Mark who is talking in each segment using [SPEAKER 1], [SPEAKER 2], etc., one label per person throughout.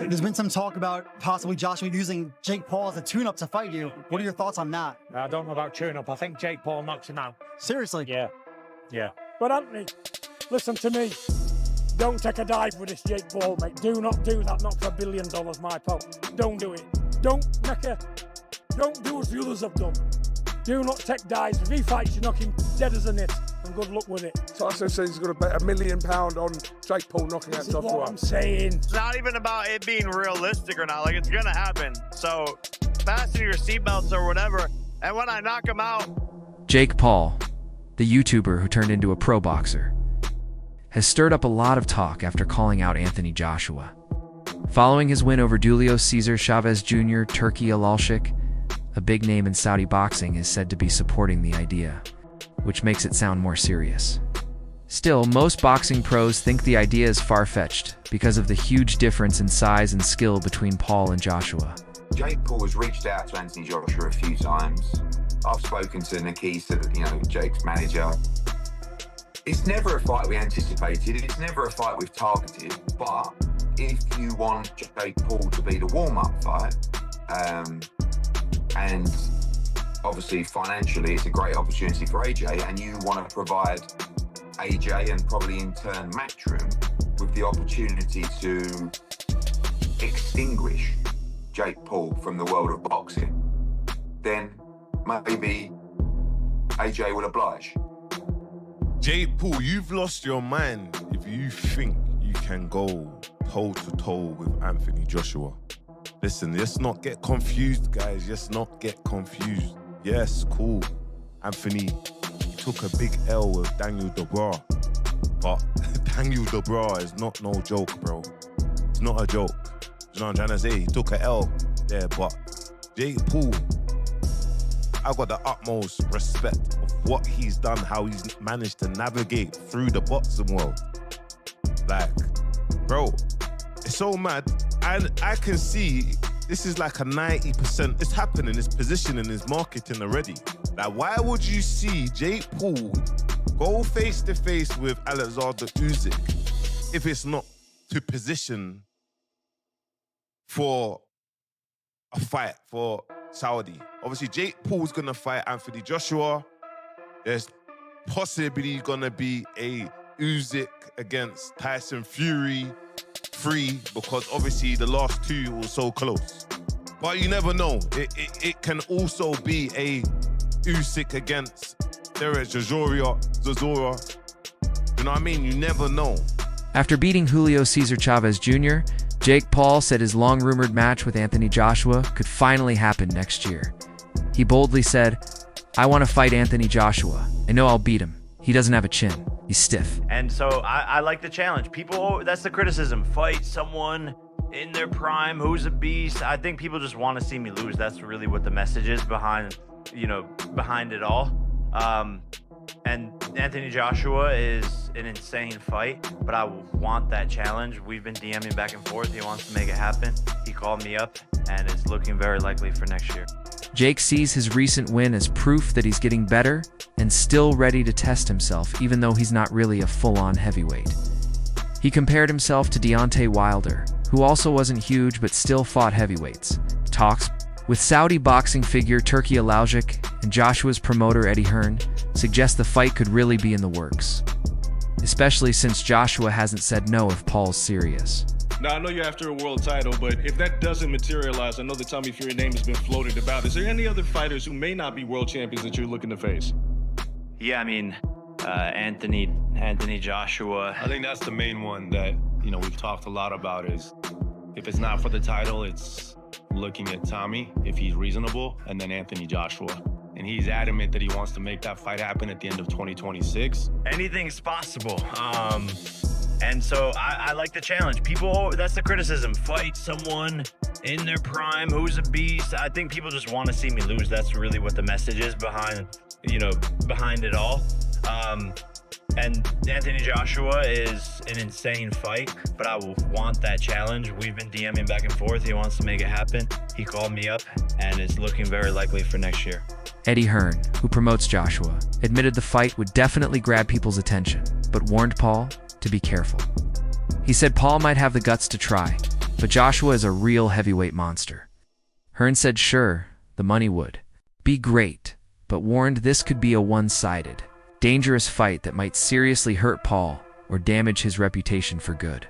[SPEAKER 1] There's been some talk about possibly Joshua using Jake Paul as a tune-up to fight you. What are your thoughts on that?
[SPEAKER 2] I don't know about tune-up. I think Jake Paul knocks him out.
[SPEAKER 1] Seriously?
[SPEAKER 2] Yeah.
[SPEAKER 3] But Anthony, listen to me. Don't take a dive with this Jake Paul, mate. Do not do that, not for $1 billion, my pal. Don't do it. Don't do as the others have done. Do not take dives. If he fights, you knock him dead as a nit, and good luck with it.
[SPEAKER 4] Tyson says he's got to bet £1 million on Jake Paul knocking out
[SPEAKER 3] This is
[SPEAKER 4] Joshua.
[SPEAKER 3] what I'm saying.
[SPEAKER 5] It's not even about it being realistic or not. Like, it's gonna happen. So fasten your seatbelts or whatever. And when I knock him out,
[SPEAKER 6] Jake Paul, the YouTuber who turned into a pro boxer, has stirred up a lot of talk after calling out Anthony Joshua. Following his win over Julio Cesar Chavez Jr., Turki Alalshik, a big name in Saudi boxing, is said to be supporting the idea, which makes it sound more serious. Still, most boxing pros think the idea is far-fetched because of the huge difference in size and skill between Paul and Joshua.
[SPEAKER 7] Jake Paul has reached out to Anthony Joshua a few times. I've spoken to Nikisa, Jake's manager. It's never a fight we anticipated. It's never a fight we've targeted. But if you want Jake Paul to be the warm-up fight, and obviously financially it's a great opportunity for AJ, and you want to provide AJ and probably in turn Matchroom with the opportunity to extinguish Jake Paul from the world of boxing, then maybe AJ will oblige.
[SPEAKER 8] Jake Paul, you've lost your mind if you think you can go toe-to-toe with Anthony Joshua. Listen, let's not get confused, guys. Let's not get confused. Yes, cool. Anthony took a big L with Daniel Dubois. But Daniel Dubois is not no joke, bro. It's not a joke. You know what I'm trying to say? He took a L there, but Jake Paul, I got the utmost respect of what he's done, how he's managed to navigate through the boxing world. Like, bro, it's so mad. And I can see this is like a 90%. It's happening, it's positioning, it's marketing already. Like, why would you see Jake Paul go face to face with Alexander Usyk if it's not to position for a fight for Saudi? Obviously, Jake Paul's gonna fight Anthony Joshua. There's possibly gonna be a Usyk against Tyson Fury 3, because obviously the last two were so close. But you never know. It can also be a Usyk against Derek Chisora. You know what I mean? You never know.
[SPEAKER 6] After beating Julio Cesar Chavez Jr., Jake Paul said his long-rumored match with Anthony Joshua could finally happen next year. He boldly said, "I want to fight Anthony Joshua. I know I'll beat him. He doesn't have a chin. He's stiff."
[SPEAKER 5] and so I like the challenge. People, that's the criticism. Fight someone in their prime who's a beast. I think people just want to see me lose. That's really what the message is behind it all. And Anthony Joshua is an insane fight, but I want that challenge. We've been DMing back and forth. He wants to make it happen. He called me up, and it's looking very likely for next year.
[SPEAKER 6] Jake sees his recent win as proof that he's getting better and still ready to test himself, even though he's not really a full-on heavyweight. He compared himself to Deontay Wilder, who also wasn't huge but still fought heavyweights. Talks with Saudi boxing figure Turki Alalshik and Joshua's promoter Eddie Hearn suggest the fight could really be in the works, especially since Joshua hasn't said no if Paul's serious.
[SPEAKER 9] Now, I know you're after a world title, but if that doesn't materialize, I know the Tommy Fury name has been floated about. Is there any other fighters who may not be world champions that you're looking to face?
[SPEAKER 5] Yeah, I mean, Anthony Joshua.
[SPEAKER 10] I think that's the main one that, we've talked a lot about is if it's not for the title, it's looking at Tommy, if he's reasonable, and then Anthony Joshua. And he's adamant that he wants to make that fight happen at the end of 2026.
[SPEAKER 5] Anything's possible. And so I like the challenge. People, that's the criticism. Fight someone in their prime who's a beast. I think people just want to see me lose. That's really what the message is behind it all. And Anthony Joshua is an insane fight, but I want that challenge. We've been DMing back and forth. He wants to make it happen. He called me up, and it's looking very likely for next year.
[SPEAKER 6] Eddie Hearn, who promotes Joshua, admitted the fight would definitely grab people's attention, but warned Paul to be careful. He said Paul might have the guts to try, but Joshua is a real heavyweight monster. Hearn said sure, the money would be great, but warned this could be a one-sided, dangerous fight that might seriously hurt Paul or damage his reputation for good.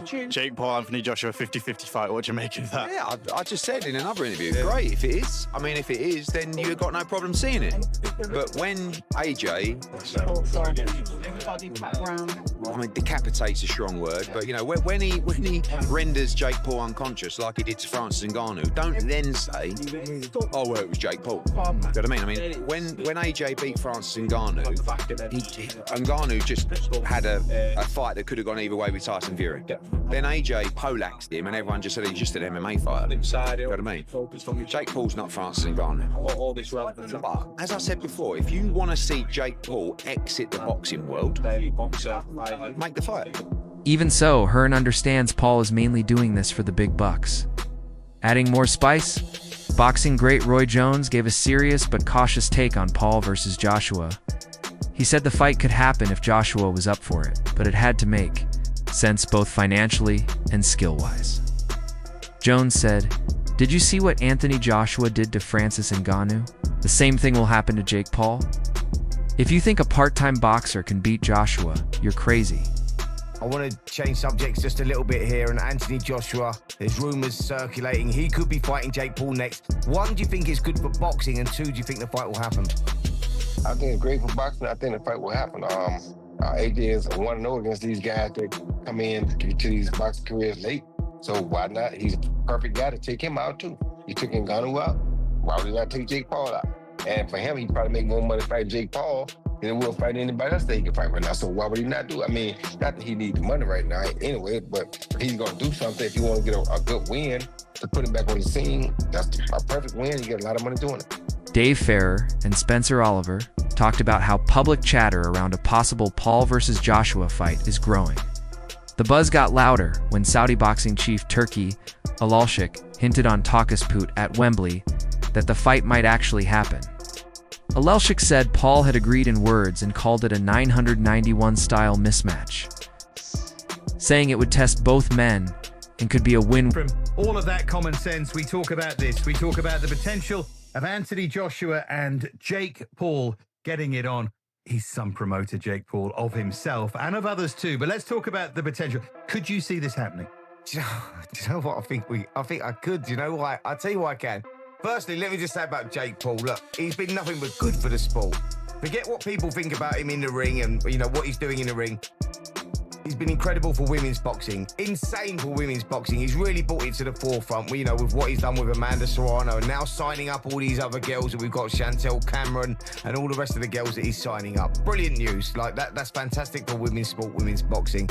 [SPEAKER 11] Jake Paul, Anthony Joshua, 50-50 fight. What do you make of that?
[SPEAKER 7] Yeah, I just said in another interview, great if it is. I mean, if it is, then you've got no problem seeing it. But when AJ, I mean, decapitate's a strong word, but you know, when he renders Jake Paul unconscious like he did to Francis Ngannou, don't then say, oh well, it was Jake Paul. You know what I mean? I mean, when AJ beat Francis Ngannou, Ngannou just had a fight that could have gone either way with Tyson Fury. Then AJ poleaxed him, and everyone just said he's just an MMA fighter. You know what I mean? Jake Paul's not Francis Ngannou. But as I said before, if you want to see Jake Paul exit the boxing world, make the fight.
[SPEAKER 6] Even so, Hearn understands Paul is mainly doing this for the big bucks. Adding more spice, boxing great Roy Jones gave a serious but cautious take on Paul versus Joshua. He said the fight could happen if Joshua was up for it, but it had to make sense both financially and skill-wise. Jones said, "Did you see what Anthony Joshua did to Francis Ngannou? The same thing will happen to Jake Paul. If you think a part-time boxer can beat Joshua, you're crazy."
[SPEAKER 12] I want to change subjects just a little bit here. And Anthony Joshua, there's rumours circulating he could be fighting Jake Paul next. One, do you think it's good for boxing? And two, do you think the fight will happen?
[SPEAKER 13] I think it's great for boxing. I think the fight will happen. AJ is 1-0 against these guys that come in to these boxing careers late. So why not? He's a perfect guy to take him out too. He took Ngannou out. Why would he not take Jake Paul out? And for him, he'd probably make more money fighting Jake Paul than he will fight anybody else that he can fight right now. So why would he not do it? I mean, not that he needs the money right now anyway, but he's going to do something if you want to get a good win to put him back on the scene. That's a perfect win. You get a lot of money doing it.
[SPEAKER 6] Dave Farrer and Spencer Oliver talked about how public chatter around a possible Paul versus Joshua fight is growing. The buzz got louder when Saudi boxing chief Turki Alalshik hinted on Takasput at Wembley that the fight might actually happen. Alalshik said Paul had agreed in words and called it a 991-style mismatch, saying it would test both men and could be a win.
[SPEAKER 14] From all of that common sense, we talk about this. We talk about the potential of Anthony Joshua and Jake Paul getting it on. He's some promoter, Jake Paul, of himself and of others too. But let's talk about the potential. Could you see this happening?
[SPEAKER 12] Do you know what? I think I could. Do you know why? I'll tell you why I can. Firstly, let me just say about Jake Paul. Look, he's been nothing but good for the sport. Forget what people think about him in the ring and, you know, what he's doing in the ring. He's been incredible for women's boxing, insane for women's boxing. He's really brought it to the forefront, you know, with what he's done with Amanda Serrano, and now signing up all these other girls that we've got, Chantel Cameron, and all the rest of the girls that he's signing up. Brilliant news. Like, that's fantastic for women's sport, women's boxing.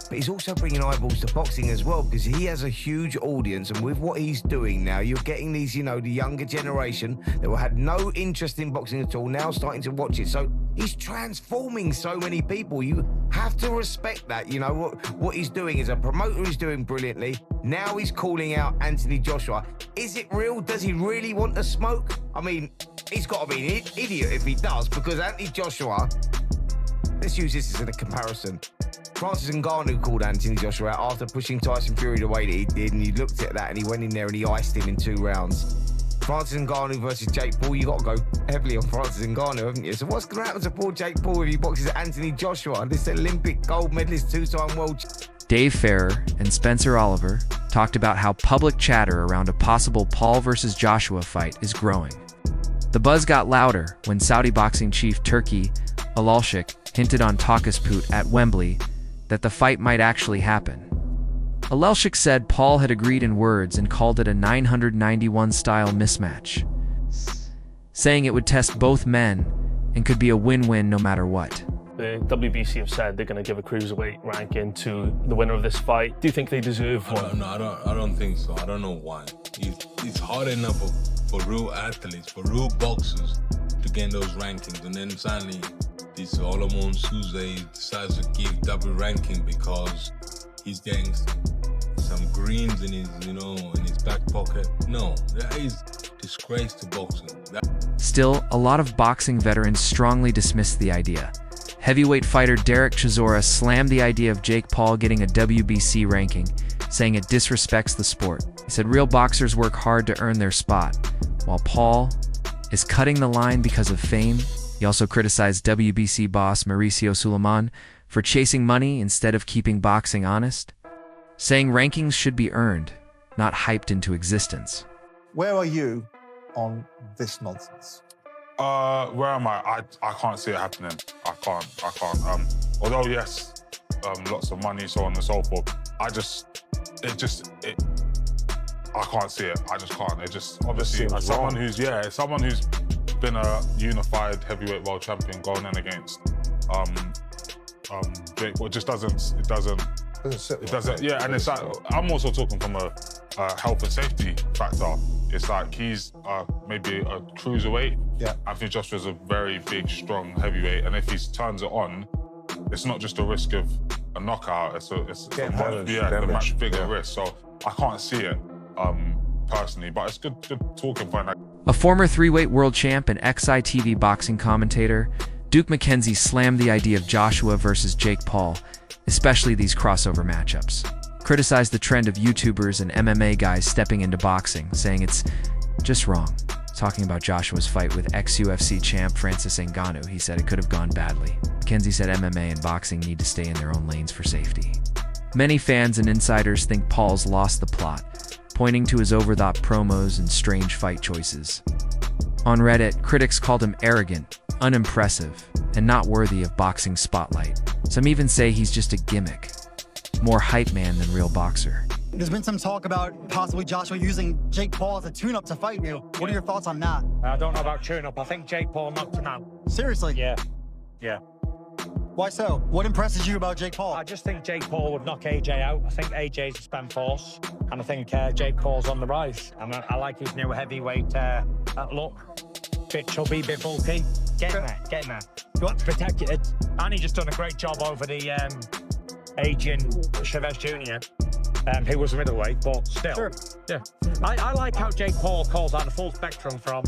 [SPEAKER 12] But he's also bringing eyeballs to boxing as well, because he has a huge audience, and with what he's doing now, you're getting these, you know, the younger generation that had no interest in boxing at all, now starting to watch it. So he's transforming so many people. You have to respect that. You know, what he's doing as a promoter, he's doing brilliantly. Now he's calling out Anthony Joshua. Is it real? Does he really want the smoke? I mean, he's got to be an idiot if he does, because Anthony Joshua, let's use this as a comparison. Francis Ngannou called Anthony Joshua out after pushing Tyson Fury the way that he did, and you looked at that and he went in there and he iced him in 2 rounds. Francis Ngannou versus Jake Paul, you got to go heavily on Francis Ngannou, haven't you? So what's going to happen to poor Jake Paul if he boxes Anthony Joshua, this Olympic gold medalist, 2-time world?
[SPEAKER 6] Dave Farrer and Spencer Oliver talked about how public chatter around a possible Paul versus Joshua fight is growing. The buzz got louder when Saudi boxing chief Turki Alalshik hinted on Takasput at Wembley that the fight might actually happen. Alalshik said Paul had agreed in words and called it a 991-style mismatch, saying it would test both men and could be a win-win no matter what.
[SPEAKER 15] The WBC have said they're going to give a cruiserweight ranking to the winner of this fight. Do you think they deserve one?
[SPEAKER 8] I don't think so. I don't know why. It's hard enough for real athletes, for real boxers, to get those rankings, and then suddenly this Solomon Souza decides to give double ranking because he's getting some greens in his, in his back pocket. No, that is disgrace to boxing.
[SPEAKER 6] Still, a lot of boxing veterans strongly dismissed the idea. Heavyweight fighter Derek Chisora slammed the idea of Jake Paul getting a WBC ranking, saying it disrespects the sport. He said real boxers work hard to earn their spot, while Paul is cutting the line because of fame. He also criticized WBC boss Mauricio Suleiman for chasing money instead of keeping boxing honest, saying rankings should be earned, not hyped into existence.
[SPEAKER 16] Where are you on this nonsense?
[SPEAKER 17] Where am I? I can't see it happening. I can't. Although yes, lots of money, so on and so forth. I can't see it. I just can't. It just obviously as someone who's been a unified heavyweight world champion going in against Jake. Well, it just doesn't. It doesn't. Yeah, and it's like I'm also talking from a health and safety factor. It's like he's maybe a cruiserweight.
[SPEAKER 16] Yeah.
[SPEAKER 17] Anthony Joshua's a very big, strong heavyweight, and if he turns it on, it's not just a risk of a knockout. It's a much bigger risk. So I can't see it personally, but it's good talking point.
[SPEAKER 6] A former 3-weight world champ and XITV boxing commentator, Duke McKenzie slammed the idea of Joshua versus Jake Paul, especially these crossover matchups. Criticized the trend of YouTubers and MMA guys stepping into boxing, saying it's just wrong. Talking about Joshua's fight with ex-UFC champ Francis Ngannou, he said it could have gone badly. McKenzie said MMA and boxing need to stay in their own lanes for safety. Many fans and insiders think Paul's lost the plot, pointing to his overthought promos and strange fight choices. On Reddit, critics called him arrogant, unimpressive, and not worthy of boxing spotlight. Some even say he's just a gimmick, more hype man than real boxer.
[SPEAKER 1] There's been some talk about possibly Joshua using Jake Paul as a tune-up to fight you. What are your thoughts on that?
[SPEAKER 2] I don't know about tune-up. I think Jake Paul knocked him out.
[SPEAKER 1] Seriously?
[SPEAKER 2] Yeah.
[SPEAKER 1] Why so? What impresses you about Jake Paul?
[SPEAKER 2] I just think Jake Paul would knock AJ out. I think AJ's a spam force, and I think Jake Paul's on the rise. And I like his new heavyweight look. Bit chubby, bit bulky. Get in there. You want to protect it. And he just done a great job over the aging Chavez Jr., who was a middleweight, but still.
[SPEAKER 1] Sure.
[SPEAKER 2] Yeah. I like how Jake Paul calls out the full spectrum from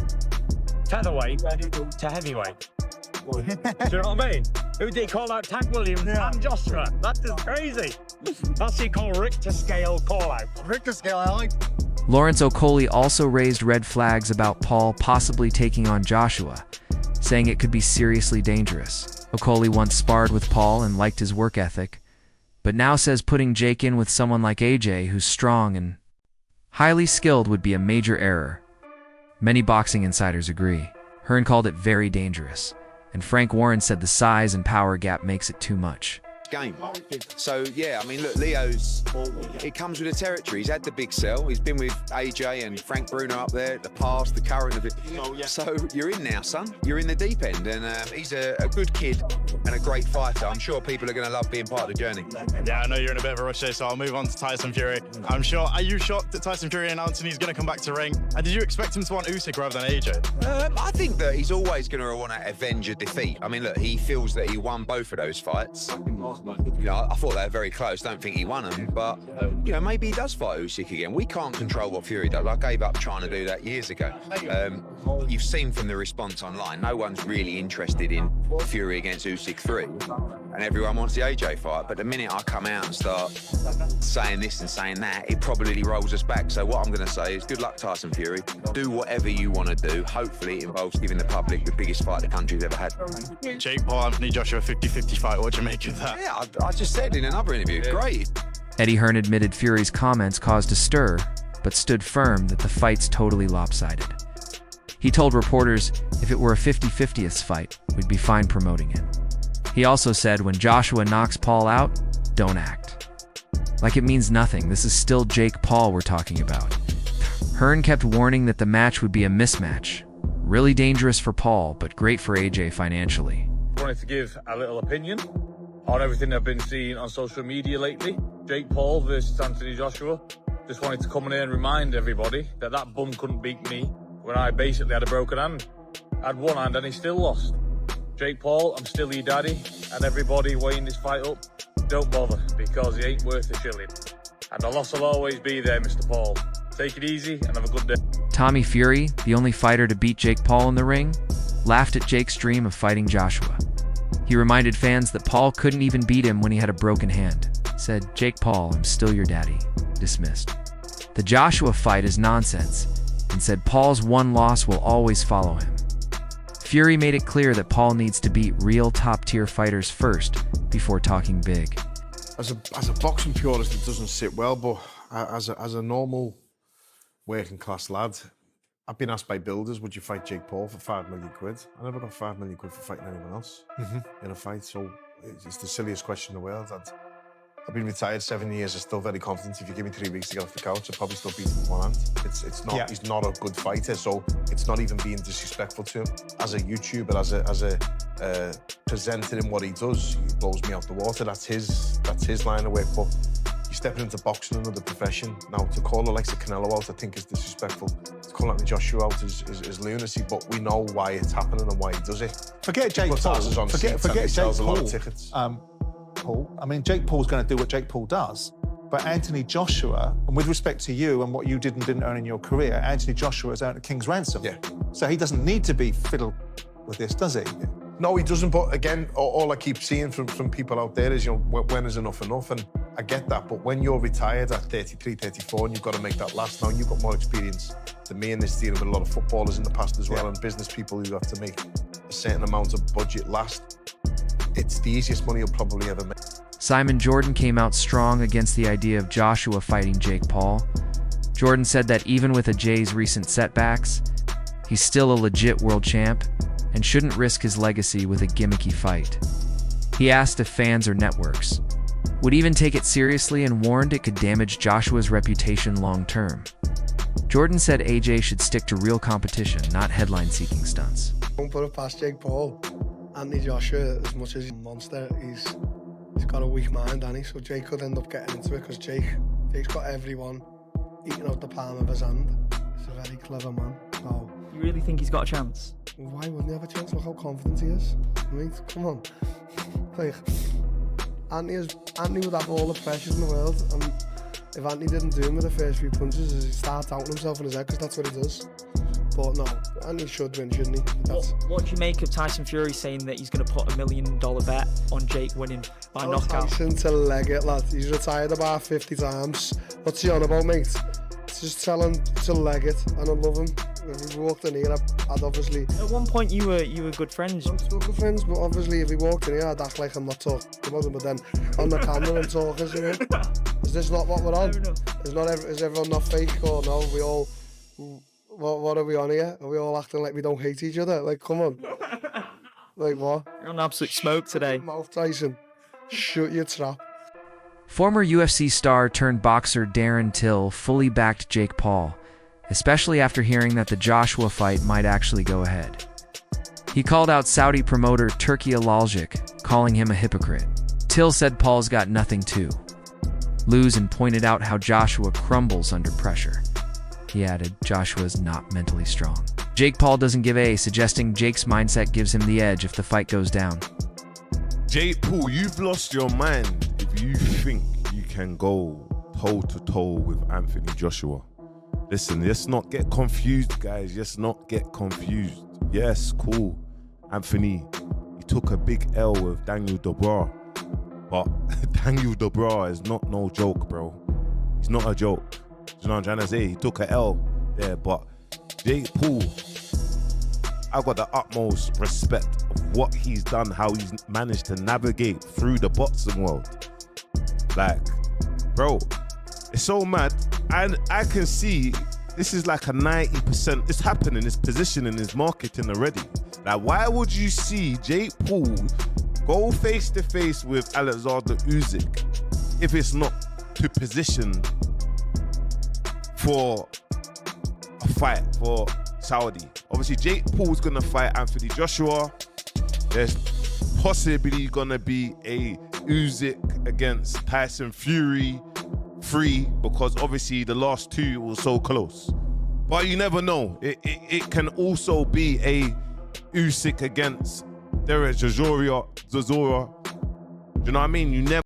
[SPEAKER 2] featherweight to heavyweight. Do you know what I mean? Who did he call out? Tank Williams and Joshua. That is crazy. That's what you call Richter scale call out.
[SPEAKER 1] Richter scale, I like.
[SPEAKER 6] Lawrence Okoli also raised red flags about Paul possibly taking on Joshua, saying it could be seriously dangerous. Okoli once sparred with Paul and liked his work ethic, but now says putting Jake in with someone like AJ, who's strong and highly skilled, would be a major error. Many boxing insiders agree. Hearn called it very dangerous, and Frank Warren said the size and power gap makes it too much.
[SPEAKER 7] Game. So yeah, I mean, look, it comes with the territory. He's had the big sell. He's been with AJ and Frank Bruno up there, the past, the current of it. So you're in now, son. You're in the deep end, and he's a good kid and a great fighter. I'm sure people are going to love being part of the journey.
[SPEAKER 11] Yeah, I know you're in a bit of a rush here, so I'll move on to Tyson Fury. Are you shocked that Tyson Fury announcing he's going to come back to ring? And did you expect him to want Usyk rather than AJ?
[SPEAKER 7] I think that he's always going to want to avenge a defeat. I mean, look, he feels that he won both of those fights. You know, I thought they were very close. Don't think he won them, but you know, maybe he does fight Usyk again. We can't control what Fury does. I gave up trying to do that years ago. You've seen from the response online, no one's really interested in Fury against Usyk 3, and everyone wants the AJ fight. But the minute I come out and start saying this and saying that, it probably rolls us back. So what I'm going to say is, good luck, Tyson Fury. Do whatever you want to do. Hopefully, it involves giving the public the biggest fight the country's ever had.
[SPEAKER 11] Jake Paul, Anthony Joshua, 50-50 fight. What do you make of that?
[SPEAKER 7] Yeah, I just said in another interview, great.
[SPEAKER 6] Eddie Hearn admitted Fury's comments caused a stir, but stood firm that the fight's totally lopsided. He told reporters if it were a 50-50th fight, we'd be fine promoting it. He also said when Joshua knocks Paul out, don't act. Like it means nothing, this is still Jake Paul we're talking about. Hearn kept warning that the match would be a mismatch. Really dangerous for Paul, but great for AJ financially.
[SPEAKER 18] I wanted to give a little opinion on everything I've been seeing on social media lately. Jake Paul versus Anthony Joshua. Just wanted to come in here and remind everybody that that bum couldn't beat me when I basically had a broken hand. I had one hand and he still lost. Jake Paul, I'm still your daddy, and everybody weighing this fight up, don't bother, because he ain't worth a shilling. And the loss will always be there, Mr. Paul. Take it easy and have a good day.
[SPEAKER 6] Tommy Fury, the only fighter to beat Jake Paul in the ring, laughed at Jake's dream of fighting Joshua. He reminded fans that Paul couldn't even beat him when he had a broken hand. Said, Jake Paul, I'm still your daddy. dismissed the Joshua fight as nonsense and said Paul's one loss will always follow him. Fury made it clear that Paul needs to beat real top-tier fighters first before talking big.
[SPEAKER 19] As a boxing purist, it doesn't sit well, but as a normal working class lad, I've been asked by builders, would you fight Jake Paul for £5 million? I never got £5 million for fighting anyone else in a fight, so it's the silliest question in the world. I've been retired 7 years. I'm still very confident. If you give me 3 weeks to get off the couch, I'll probably still beat him with one hand. It's not. Yeah. He's not a good fighter, so it's not even being disrespectful to him. As a YouTuber, as a presenter in what he does, he blows me out the water. That's his line of work. But you're stepping into boxing, another profession. Now to call Alexa Canelo out, I think is disrespectful. To call Anthony Joshua out is lunacy. But we know why it's happening and why he does it.
[SPEAKER 16] Forget Jake Paul. Forget Jake
[SPEAKER 19] a lot of tickets.
[SPEAKER 16] Paul. I mean, Jake Paul's going to do what Jake Paul does, but Anthony Joshua, and with respect to you and what you did and didn't earn in your career, Anthony Joshua has earned a king's ransom. Yeah. So he doesn't need to be fiddled with this, does he? Yeah.
[SPEAKER 19] No, he doesn't. But again, all I keep seeing from people out there is, when is enough enough? And I get that. But when you're retired at 33, 34, and you've got to make that last now, you've got more experience than me in this, dealing with a lot of footballers in the past as well, and business people who have to make a certain amount of budget last. It's the easiest money you'll probably ever make.
[SPEAKER 6] Simon Jordan came out strong against the idea of Joshua fighting Jake Paul. Jordan said that even with Ajay's recent setbacks, he's still a legit world champ and shouldn't risk his legacy with a gimmicky fight. He asked if fans or networks would even take it seriously and warned it could damage Joshua's reputation long term. Jordan said AJ should stick to real competition, not headline-seeking stunts.
[SPEAKER 20] Don't put it past Jake Paul. Anthony Joshua, as much as he's a monster, he's got a weak mind, hasn't he? So Jake could end up getting into it because Jake's got everyone eating out the palm of his hand. He's a very clever man. So
[SPEAKER 21] you really think he's got a chance?
[SPEAKER 20] Why wouldn't he have a chance? Look how confident he is. I mean, come on. Like, Anthony would have all the pressure in the world, and if Anthony didn't do him with the first few punches, he'd start doubting himself in his head, because that's what he does. But no, Anthony should win, shouldn't he?
[SPEAKER 21] What do you make of Tyson Fury saying that he's going to put $1 million bet on Jake winning by knockout?
[SPEAKER 20] Tyson to leg it, lad. He's retired about 50 times. What's he on about, mate? Just tell him to leg it, and I love him. If he walked in here, I'd obviously...
[SPEAKER 21] At one point, you were good friends.
[SPEAKER 20] I'm still good friends, but obviously if he walked in here, I'd act like I'm not talking about him. But then on the camera, I'm talking to him. Is this not what we're on? Is everyone not fake, or no? We all... What are we on here? Are we all acting like we don't hate each other? Like, come on. Like, what?
[SPEAKER 21] You're on absolute smoke today.
[SPEAKER 20] Mouth, Tyson. Shut your trap.
[SPEAKER 6] Former UFC star turned boxer Darren Till fully backed Jake Paul, especially after hearing that the Joshua fight might actually go ahead. He called out Saudi promoter Turki Alaljic, calling him a hypocrite. Till said Paul's got nothing to lose and pointed out how Joshua crumbles under pressure. He added, Joshua's not mentally strong. Jake Paul doesn't give a, suggesting Jake's mindset gives him the edge if the fight goes down.
[SPEAKER 8] Jake Paul, you've lost your mind if you think you can go toe-to-toe with Anthony Joshua. Listen, let's not get confused, guys. Let's not get confused. Yes, cool. Anthony, he took a big L with Daniel Dubois. But Daniel Dubois is not no joke, bro. He's not a joke. You know what I'm trying to say? He took an L there, but Jake Paul, I got the utmost respect of what he's done, how he's managed to navigate through the boxing world. Like, bro, it's so mad. And I can see this is like a 90%, it's happening, it's positioning, it's marketing already. Like, why would you see Jake Paul go face to face with Alexander Usyk if it's not to position for a fight for Saudi? Obviously, Jake Paul's gonna fight Anthony Joshua. There's possibly gonna be a Usyk against Tyson Fury 3, because obviously the last two were so close. But you never know. It can also be a Usyk against Derek Chisora. Do you know what I mean? You never